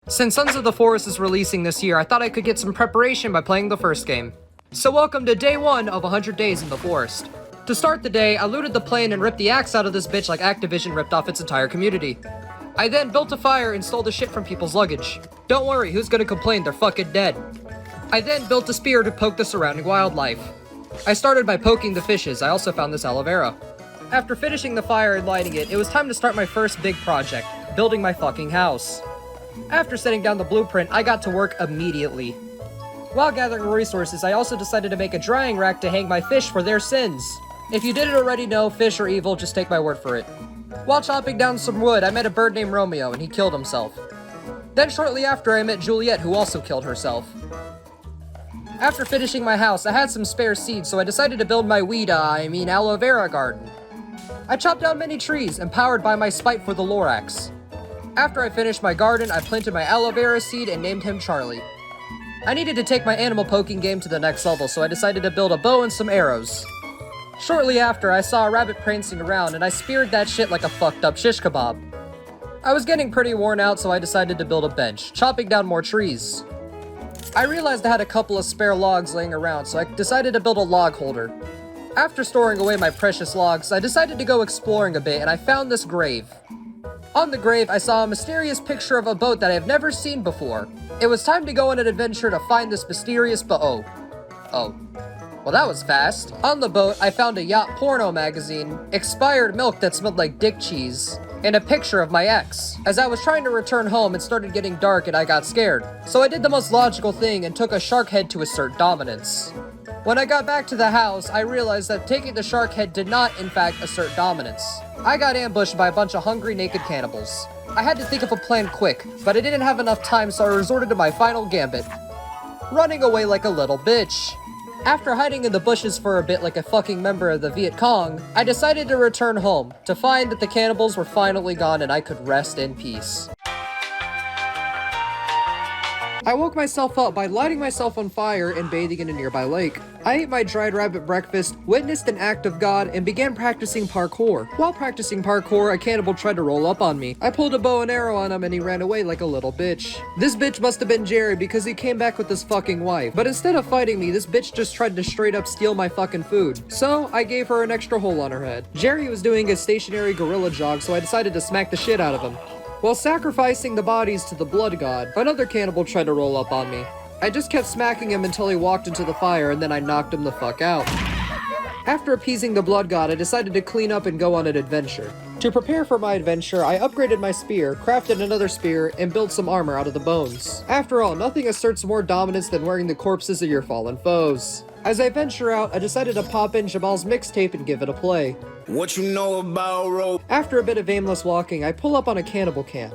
Since Sons of the Forest is releasing this year, I thought I could get some preparation by playing the first game. So welcome to day 1 of 100 Days in the Forest. To start the day, I looted the plane and ripped the axe out of this bitch like Activision ripped off its entire community. I then built a fire and stole the shit from people's luggage. Don't worry, who's gonna complain, they're fucking dead. I then built a spear to poke the surrounding wildlife. I started by poking the fishes. I also found this aloe vera. After finishing the fire and lighting it, it was time to start my first big project, building my fucking house. After setting down the blueprint, I got to work immediately. While gathering resources, I also decided to make a drying rack to hang my fish for their sins. If you didn't already know, fish are evil, just take my word for it. While chopping down some wood, I met a bird named Romeo, and he killed himself. Then shortly after, I met Juliet, who also killed herself. After finishing my house, I had some spare seeds, so I decided to build my aloe vera garden. I chopped down many trees, empowered by my spite for the Lorax. After I finished my garden, I planted my aloe vera seed and named him Charlie. I needed to take my animal poking game to the next level, so I decided to build a bow and some arrows. Shortly after, I saw a rabbit prancing around, and I speared that shit like a fucked up shish kebab. I was getting pretty worn out, so I decided to build a bench, chopping down more trees. I realized I had a couple of spare logs laying around, so I decided to build a log holder. After storing away my precious logs, I decided to go exploring a bit, and I found this grave. On the grave, I saw a mysterious picture of a boat that I have never seen before. It was time to go on an adventure to find this mysterious boat. Well, that was fast. On the boat, I found a yacht porno magazine, expired milk that smelled like dick cheese, and a picture of my ex. As I was trying to return home, it started getting dark and I got scared. So I did the most logical thing and took a shark head to assert dominance. When I got back to the house, I realized that taking the shark head did not, in fact, assert dominance. I got ambushed by a bunch of hungry, naked cannibals. I had to think of a plan quick, but I didn't have enough time, so I resorted to my final gambit. Running away like a little bitch. After hiding in the bushes for a bit like a fucking member of the Viet Cong, I decided to return home, to find that the cannibals were finally gone and I could rest in peace. I woke myself up by lighting myself on fire and bathing in a nearby lake. I ate my dried rabbit breakfast, witnessed an act of God, and began practicing parkour. While practicing parkour, a cannibal tried to roll up on me. I pulled a bow and arrow on him and he ran away like a little bitch. This bitch must have been Jerry because he came back with his fucking wife. But instead of fighting me, this bitch just tried to straight up steal my fucking food. So, I gave her an extra hole on her head. Jerry was doing a stationary gorilla jog, so I decided to smack the shit out of him. While sacrificing the bodies to the blood god, another cannibal tried to roll up on me. I just kept smacking him until he walked into the fire and then I knocked him the fuck out. After appeasing the blood god, I decided to clean up and go on an adventure. To prepare for my adventure, I upgraded my spear, crafted another spear, and built some armor out of the bones. After all, nothing asserts more dominance than wearing the corpses of your fallen foes. As I venture out, I decided to pop in Jamal's mixtape and give it a play. What you know about rope? After a bit of aimless walking, I pull up on a cannibal camp.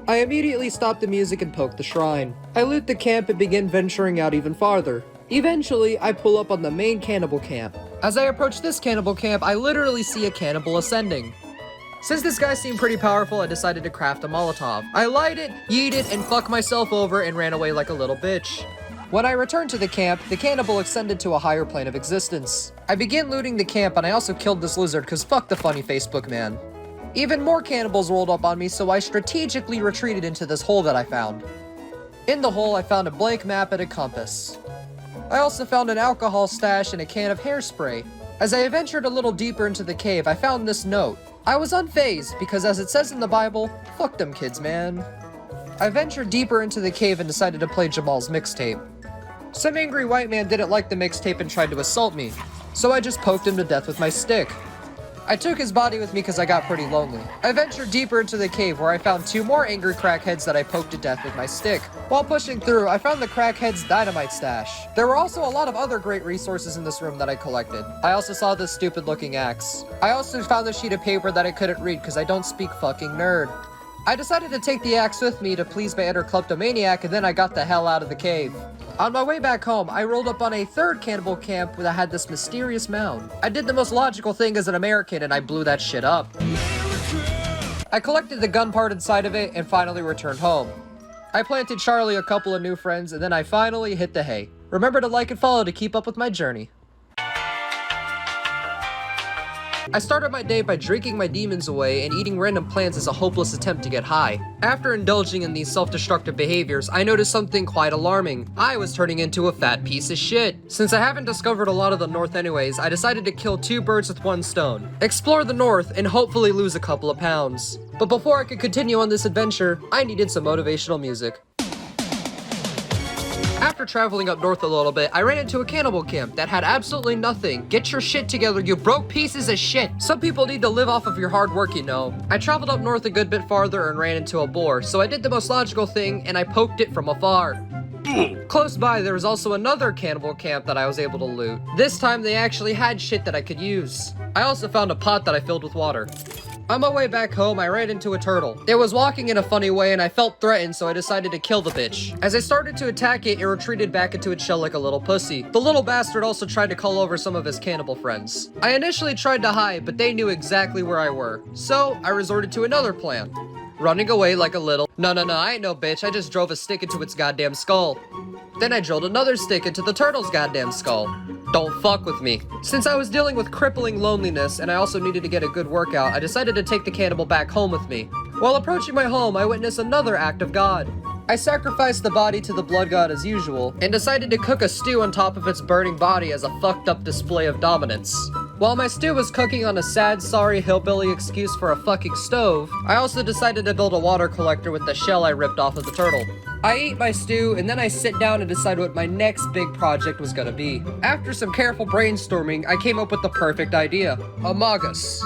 I immediately stop the music and poke the shrine. I loot the camp and begin venturing out even farther. Eventually, I pull up on the main cannibal camp. As I approach this cannibal camp, I literally see a cannibal ascending. Since this guy seemed pretty powerful, I decided to craft a Molotov. I light it, yeet it, and fuck myself over and ran away like a little bitch. When I returned to the camp, the cannibal ascended to a higher plane of existence. I began looting the camp and I also killed this lizard cause fuck the funny Facebook man. Even more cannibals rolled up on me, so I strategically retreated into this hole that I found. In the hole, I found a blank map and a compass. I also found an alcohol stash and a can of hairspray. As I ventured a little deeper into the cave, I found this note. I was unfazed because as it says in the Bible, fuck them kids, man. I ventured deeper into the cave and decided to play Jamal's mixtape. Some angry white man didn't like the mixtape and tried to assault me, so I just poked him to death with my stick. I took his body with me because I got pretty lonely. I ventured deeper into the cave where I found 2 more angry crackheads that I poked to death with my stick. While pushing through, I found the crackhead's dynamite stash. There were also a lot of other great resources in this room that I collected. I also saw this stupid looking axe. I also found a sheet of paper that I couldn't read because I don't speak fucking nerd. I decided to take the axe with me to please my inner kleptomaniac and then I got the hell out of the cave. On my way back home, I rolled up on a third cannibal camp that had this mysterious mound. I did the most logical thing as an American and I blew that shit up. I collected the gun part inside of it and finally returned home. I planted Charlie a couple of new friends and then I finally hit the hay. Remember to like and follow to keep up with my journey. I started my day by drinking my demons away and eating random plants as a hopeless attempt to get high. After indulging in these self-destructive behaviors, I noticed something quite alarming. I was turning into a fat piece of shit. Since I haven't discovered a lot of the north anyways, I decided to kill 2 birds with 1 stone. Explore the north and hopefully lose a couple of pounds. But before I could continue on this adventure, I needed some motivational music. After traveling up north a little bit, I ran into a cannibal camp that had absolutely nothing. Get your shit together, you broke pieces of shit. Some people need to live off of your hard work, you know. I traveled up north a good bit farther and ran into a boar, so I did the most logical thing and I poked it from afar. Close by, there was also another cannibal camp that I was able to loot. This time, they actually had shit that I could use. I also found a pot that I filled with water. On my way back home, I ran into a turtle. It was walking in a funny way and I felt threatened, so I decided to kill the bitch. As I started to attack it, it retreated back into its shell like a little pussy. The little bastard also tried to call over some of his cannibal friends. I initially tried to hide, but they knew exactly where I were. So, I resorted to another plan. Running away like a little, no, I ain't no bitch, I just drove a stick into its goddamn skull. Then I drilled another stick into the turtle's goddamn skull. Don't fuck with me. Since I was dealing with crippling loneliness and I also needed to get a good workout, I decided to take the cannibal back home with me. While approaching my home, I witnessed another act of God. I sacrificed the body to the blood god as usual, and decided to cook a stew on top of its burning body as a fucked up display of dominance. While my stew was cooking on a sad, sorry hillbilly excuse for a fucking stove, I also decided to build a water collector with the shell I ripped off of the turtle. I ate my stew, and then I sit down and decide what my next big project was gonna be. After some careful brainstorming, I came up with the perfect idea. A Magus.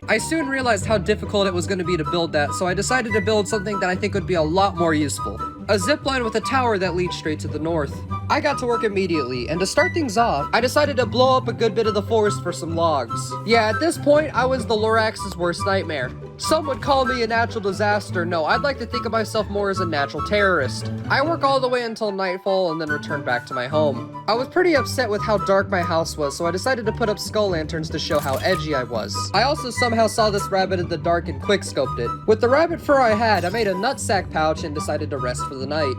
I soon realized how difficult it was going to be to build that, so I decided to build something that I think would be a lot more useful. A zipline with a tower that leads straight to the north. I got to work immediately, and to start things off, I decided to blow up a good bit of the forest for some logs. Yeah, at this point, I was the Lorax's worst nightmare. Some would call me a natural disaster. No, I'd like to think of myself more as a natural terrorist. I work all the way until nightfall and then return back to my home. I was pretty upset with how dark my house was, so I decided to put up skull lanterns to show how edgy I was. I also somehow saw this rabbit in the dark and quickscoped it. With the rabbit fur I had, I made a nutsack pouch and decided to rest for the night.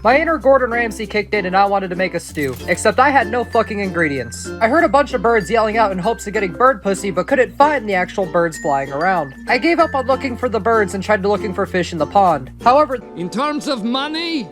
My inner Gordon Ramsay kicked in and I wanted to make a stew, except I had no fucking ingredients. I heard a bunch of birds yelling out in hopes of getting bird pussy, but couldn't find the actual birds flying around. I gave up on looking for the birds and tried looking for fish in the pond. However, in terms of money,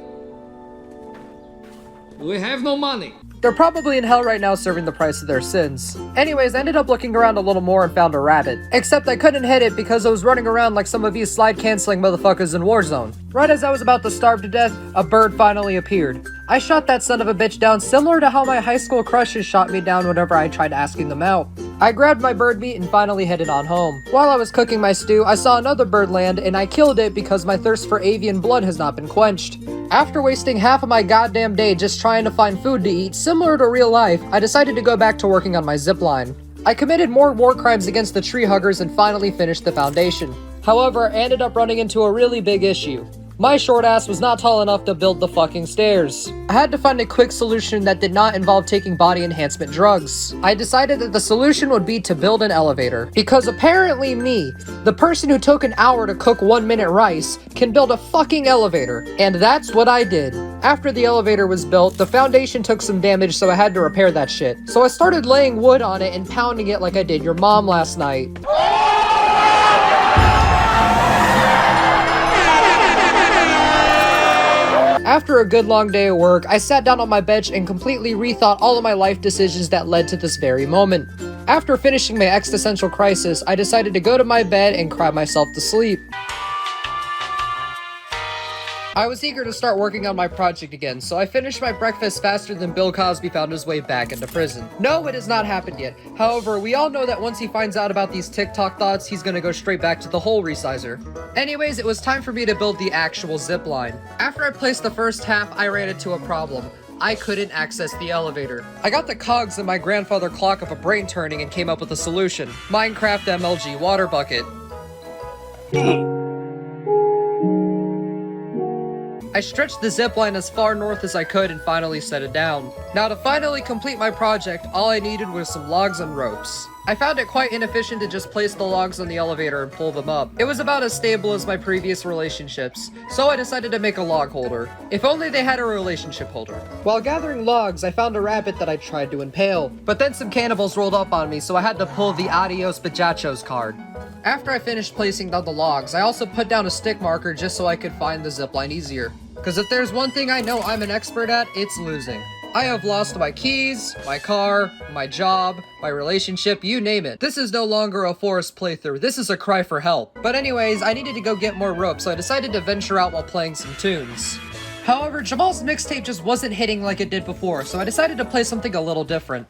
we have no money. They're probably in hell right now serving the price of their sins. Anyways, I ended up looking around a little more and found a rabbit. Except I couldn't hit it because it was running around like some of you slide-canceling motherfuckers in Warzone. Right as I was about to starve to death, a bird finally appeared. I shot that son of a bitch down similar to how my high school crushes shot me down whenever I tried asking them out. I grabbed my bird meat and finally headed on home. While I was cooking my stew, I saw another bird land and I killed it because my thirst for avian blood has not been quenched. After wasting half of my goddamn day just trying to find food to eat, similar to real life, I decided to go back to working on my zipline. I committed more war crimes against the tree huggers and finally finished the foundation. However, I ended up running into a really big issue. My short ass was not tall enough to build the fucking stairs. I had to find a quick solution that did not involve taking body enhancement drugs. I decided that the solution would be to build an elevator. Because apparently me, the person who took an hour to cook 1 minute rice, can build a fucking elevator. And that's what I did. After the elevator was built, the foundation took some damage, so I had to repair that shit. So I started laying wood on it and pounding it like I did your mom last night. After a good long day at work, I sat down on my bench and completely rethought all of my life decisions that led to this very moment. After finishing my existential crisis, I decided to go to my bed and cry myself to sleep. I was eager to start working on my project again, so I finished my breakfast faster than Bill Cosby found his way back into prison. No, it has not happened yet. However, we all know that once he finds out about these TikTok thoughts, he's gonna go straight back to the hole resizer. Anyways, it was time for me to build the actual zip line. After I placed the first half, I ran into a problem. I couldn't access the elevator. I got the cogs in my grandfather clock of a brain turning and came up with a solution. Minecraft MLG water bucket. I I stretched the zipline as far north as I could and finally set it down. Now to finally complete my project, all I needed was some logs and ropes. I found it quite inefficient to just place the logs on the elevator and pull them up. It was about as stable as my previous relationships, so I decided to make a log holder. If only they had a relationship holder. While gathering logs, I found a rabbit that I tried to impale, but then some cannibals rolled up on me, so I had to pull the Adios Bajachos card. After I finished placing down the logs, I also put down a stick marker just so I could find the zipline easier. Cause if there's one thing I know I'm an expert at, it's losing. I have lost my keys, my car, my job, my relationship, you name it. This is no longer a forest playthrough, this is a cry for help. But anyways, I needed to go get more rope, so I decided to venture out while playing some tunes. However, Jamal's mixtape just wasn't hitting like it did before, so I decided to play something a little different.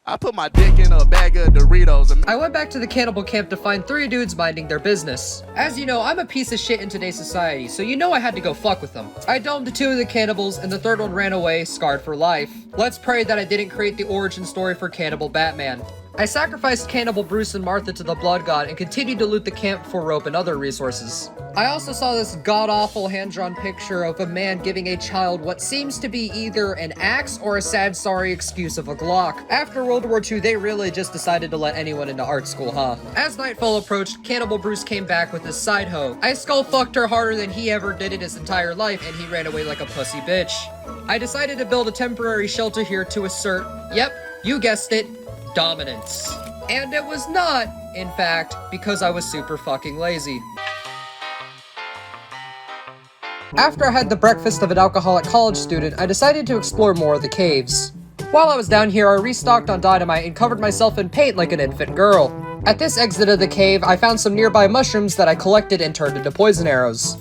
I put my dick in a bag of Doritos and I went back to the cannibal camp to find 3 dudes minding their business. As you know, I'm a piece of shit in today's society, so you know I had to go fuck with them. I domed 2 of the cannibals, and the 3rd one ran away, scarred for life. Let's pray that I didn't create the origin story for Cannibal Batman. I sacrificed Cannibal Bruce and Martha to the blood god and continued to loot the camp for rope and other resources. I also saw this god-awful hand-drawn picture of a man giving a child what seems to be either an axe or a sad sorry excuse of a Glock. After World War II, they really just decided to let anyone into art school, huh? As nightfall approached, Cannibal Bruce came back with his side hoe. I skull-fucked her harder than he ever did in his entire life, and he ran away like a pussy bitch. I decided to build a temporary shelter here to assert, yep, you guessed it, dominance. And it was not, in fact, because I was super fucking lazy. After I had the breakfast of an alcoholic college student, I decided to explore more of the caves. While I was down here, I restocked on dynamite and covered myself in paint like an infant girl. At this exit of the cave, I found some nearby mushrooms that I collected and turned into poison arrows.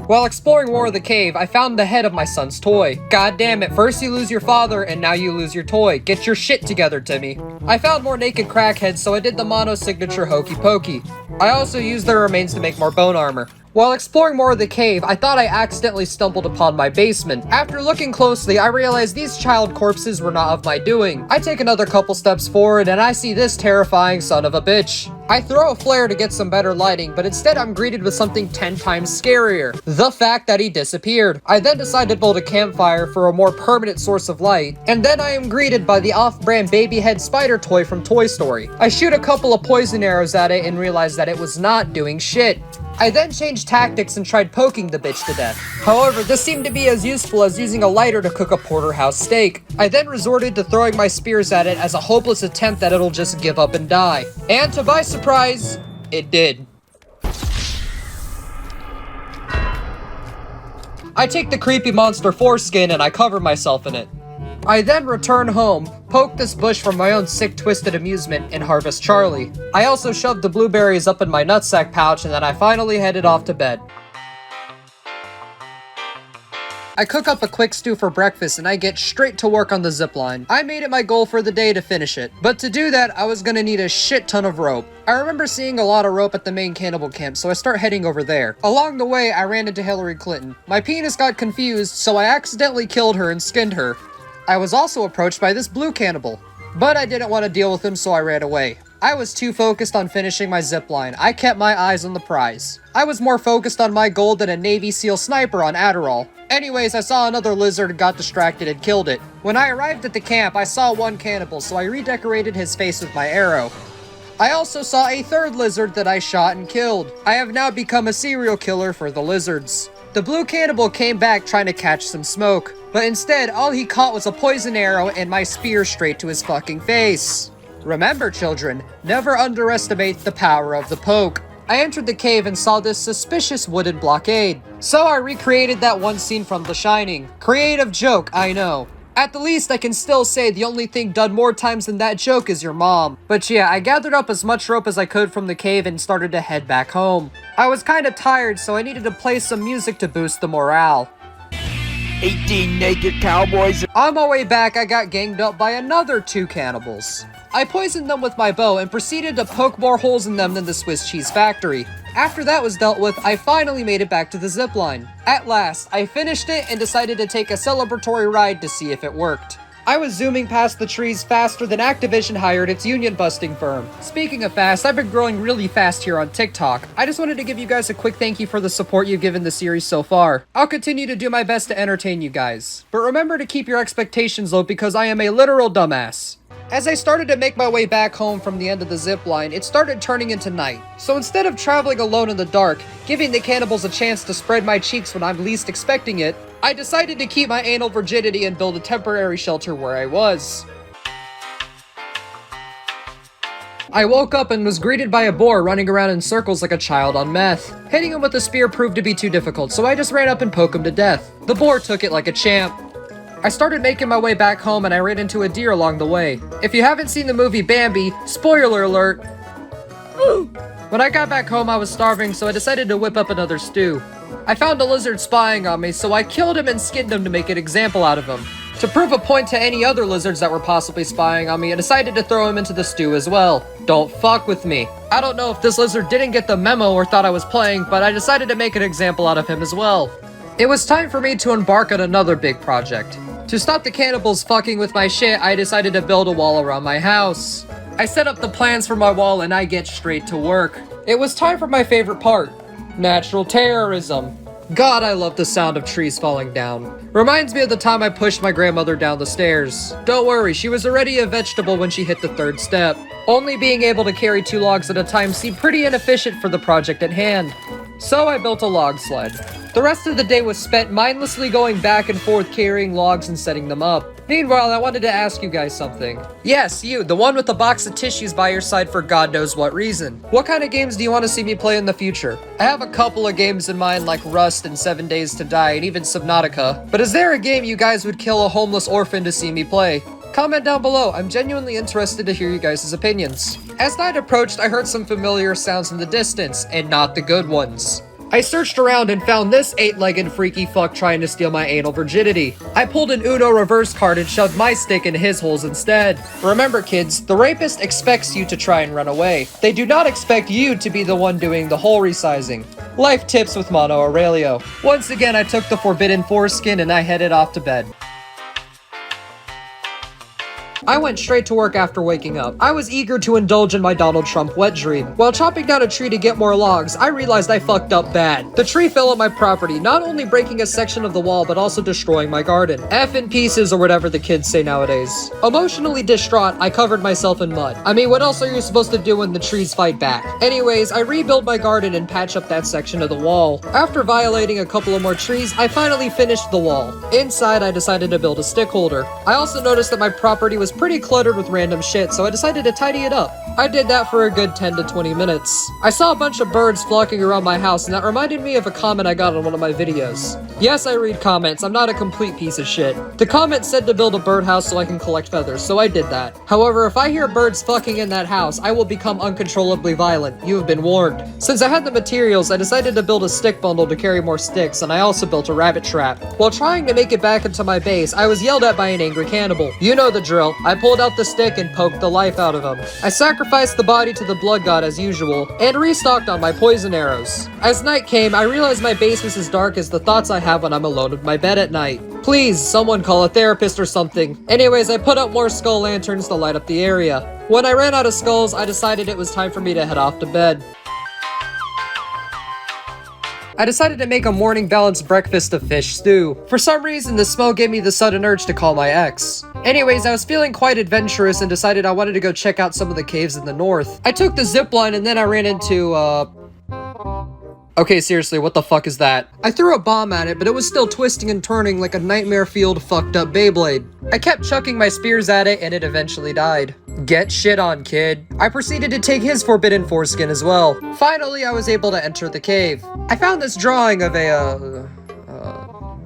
While exploring more of the cave, I found the head of my son's toy. God damn it, first you lose your father, and now you lose your toy. Get your shit together, Timmy. I found more naked crackheads, so I did the mono signature hokey pokey. I also used their remains to make more bone armor. While exploring more of the cave, I thought I accidentally stumbled upon my basement. After looking closely, I realized these child corpses were not of my doing. I take another couple steps forward, and I see this terrifying son of a bitch. I throw a flare to get some better lighting, but instead I'm greeted with something 10 times scarier. The fact that he disappeared. I then decide to build a campfire for a more permanent source of light, and then I am greeted by the off-brand baby head spider toy from Toy Story. I shoot a couple of poison arrows at it and realize that it was not doing shit. I then changed tactics and tried poking the bitch to death. However, this seemed to be as useful as using a lighter to cook a porterhouse steak. I then resorted to throwing my spears at it as a hopeless attempt that it'll just give up and die. And to my surprise, it did. I take the creepy monster foreskin and I cover myself in it. I then return home, poke this bush for my own sick twisted amusement, and harvest Charlie. I also shoved the blueberries up in my nutsack pouch, and then I finally headed off to bed. I cook up a quick stew for breakfast and I get straight to work on the zipline. I made it my goal for the day to finish it, but to do that, I was gonna need a shit ton of rope. I remember seeing a lot of rope at the main cannibal camp, so I start heading over there. Along the way, I ran into Hillary Clinton. My penis got confused, so I accidentally killed her and skinned her. I was also approached by this blue cannibal, but I didn't want to deal with him, so I ran away. I was too focused on finishing my zipline. I kept my eyes on the prize. I was more focused on my goal than a Navy SEAL sniper on Adderall. Anyways, I saw another lizard and got distracted and killed it. When I arrived at the camp, I saw one cannibal, so I redecorated his face with my arrow. I also saw a 3rd lizard that I shot and killed. I have now become a serial killer for the lizards. The blue cannibal came back trying to catch some smoke, but instead all he caught was a poison arrow and my spear straight to his fucking face. Remember, children, never underestimate the power of the poke. I entered the cave and saw this suspicious wooden blockade, so I recreated that one scene from The Shining. Creative joke, I know. At the least, I can still say the only thing done more times than that joke is your mom. But yeah, I gathered up as much rope as I could from the cave and started to head back home. I was kinda tired, so I needed to play some music to boost the morale. 18 naked cowboys. On my way back, I got ganged up by another 2 cannibals. I poisoned them with my bow and proceeded to poke more holes in them than the Swiss cheese factory. After that was dealt with, I finally made it back to the zipline. At last, I finished it and decided to take a celebratory ride to see if it worked. I was zooming past the trees faster than Activision hired its union-busting firm. Speaking of fast, I've been growing really fast here on TikTok. I just wanted to give you guys a quick thank you for the support you've given the series so far. I'll continue to do my best to entertain you guys. But remember to keep your expectations low because I am a literal dumbass. As I started to make my way back home from the end of the zip line, it started turning into night. So instead of traveling alone in the dark, giving the cannibals a chance to spread my cheeks when I'm least expecting it, I decided to keep my anal virginity and build a temporary shelter where I was. I woke up and was greeted by a boar running around in circles like a child on meth. Hitting him with a spear proved to be too difficult, so I just ran up and poked him to death. The boar took it like a champ. I started making my way back home and I ran into a deer along the way. If you haven't seen the movie Bambi, spoiler alert. When I got back home, I was starving, so I decided to whip up another stew. I found a lizard spying on me, so I killed him and skinned him to make an example out of him. To prove a point to any other lizards that were possibly spying on me, I decided to throw him into the stew as well. Don't fuck with me. I don't know if this lizard didn't get the memo or thought I was playing, but I decided to make an example out of him as well. It was time for me to embark on another big project. To stop the cannibals fucking with my shit, I decided to build a wall around my house. I set up the plans for my wall and I get straight to work. It was time for my favorite part. Natural terrorism. God, I love the sound of trees falling down. Reminds me of the time I pushed my grandmother down the stairs. Don't worry, she was already a vegetable when she hit the third step. Only being able to carry 2 logs at a time seemed pretty inefficient for the project at hand. So I built a log sled. The rest of the day was spent mindlessly going back and forth carrying logs and setting them up. Meanwhile, I wanted to ask you guys something. Yes, you, the one with the box of tissues by your side for God knows what reason. What kind of games do you want to see me play in the future? I have a couple of games in mind like Rust and 7 Days to Die and even Subnautica. But is there a game you guys would kill a homeless orphan to see me play? Comment down below, I'm genuinely interested to hear you guys' opinions. As night approached, I heard some familiar sounds in the distance, and not the good ones. I searched around and found this 8-legged freaky fuck trying to steal my anal virginity. I pulled an Uno reverse card and shoved my stick in his holes instead. Remember kids, the rapist expects you to try and run away. They do not expect you to be the one doing the hole resizing. Life tips with Mono Aurelio. Once again, I took the forbidden foreskin and I headed off to bed. I went straight to work after waking up. I was eager to indulge in my Donald Trump wet dream. While chopping down a tree to get more logs, I realized I fucked up bad. The tree fell on my property, not only breaking a section of the wall, but also destroying my garden. F in pieces, or whatever the kids say nowadays. Emotionally distraught, I covered myself in mud. I mean, what else are you supposed to do when the trees fight back? Anyways, I rebuild my garden and patch up that section of the wall. After violating a couple of more trees, I finally finished the wall. Inside, I decided to build a stick holder. I also noticed that my property was pretty cluttered with random shit, so I decided to tidy it up. I did that for a good 10 to 20 minutes. I saw a bunch of birds flocking around my house, and that reminded me of a comment I got on one of my videos. Yes, I read comments, I'm not a complete piece of shit. The comment said to build a birdhouse so I can collect feathers, so I did that. However, if I hear birds fucking in that house, I will become uncontrollably violent. You have been warned. Since I had the materials, I decided to build a stick bundle to carry more sticks, and I also built a rabbit trap. While trying to make it back into my base, I was yelled at by an angry cannibal. You know the drill. I pulled out the stick and poked the life out of him. I sacrificed the body to the blood god as usual, and restocked on my poison arrows. As night came, I realized my base was as dark as the thoughts I have when I'm alone in my bed at night. Please, someone call a therapist or something. Anyways, I put up more skull lanterns to light up the area. When I ran out of skulls, I decided it was time for me to head off to bed. I decided to make a morning balanced breakfast of fish stew. For some reason, the smell gave me the sudden urge to call my ex. Anyways, I was feeling quite adventurous and decided I wanted to go check out some of the caves in the north. I took the zipline and then I ran into, Okay, seriously, what the fuck is that? I threw a bomb at it, but it was still twisting and turning like a nightmare-fueled fucked up Beyblade. I kept chucking my spears at it and it eventually died. Get shit on, kid. I proceeded to take his forbidden foreskin as well. Finally, I was able to enter the cave. I found this drawing of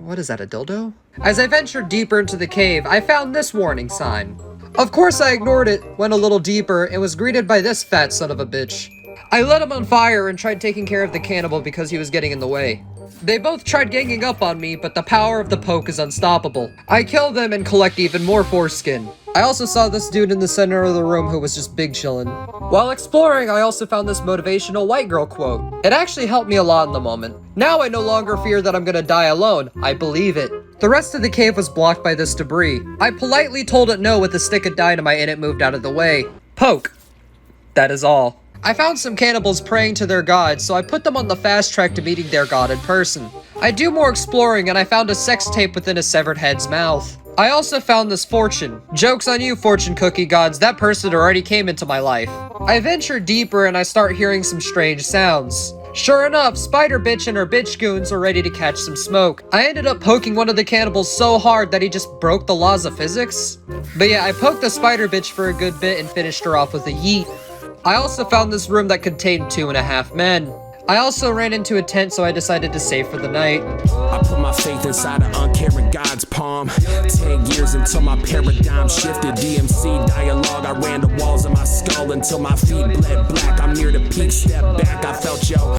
what is that, a dildo? As I ventured deeper into the cave, I found this warning sign. Of course I ignored it, went a little deeper, and was greeted by this fat son of a bitch. I lit him on fire and tried taking care of the cannibal because he was getting in the way. They both tried ganging up on me, but the power of the poke is unstoppable. I kill them and collect even more foreskin. I also saw this dude in the center of the room who was just big chillin'. While exploring, I also found this motivational white girl quote. It actually helped me a lot in the moment. Now I no longer fear that I'm gonna die alone. I believe it. The rest of the cave was blocked by this debris. I politely told it no with a stick of dynamite and it moved out of the way. Poke. That is all. I found some cannibals praying to their god, so I put them on the fast track to meeting their god in person. I do more exploring and I found a sex tape within a severed head's mouth. I also found this fortune. Joke's on you, fortune cookie gods, that person already came into my life. I venture deeper and I start hearing some strange sounds. Sure enough, Spider Bitch and her bitch goons are ready to catch some smoke. I ended up poking one of the cannibals so hard that he just broke the laws of physics. But yeah, I poked the Spider Bitch for a good bit and finished her off with a yeet. I also found this room that contained 2.5 men. I also ran into a tent, so I decided to save for the night. I put my faith inside an uncaring God's palm. 10 years until my paradigm shifted. DMC dialogue, I ran the walls of my skull until my feet bled black. I'm near the peak, step back, I felt yo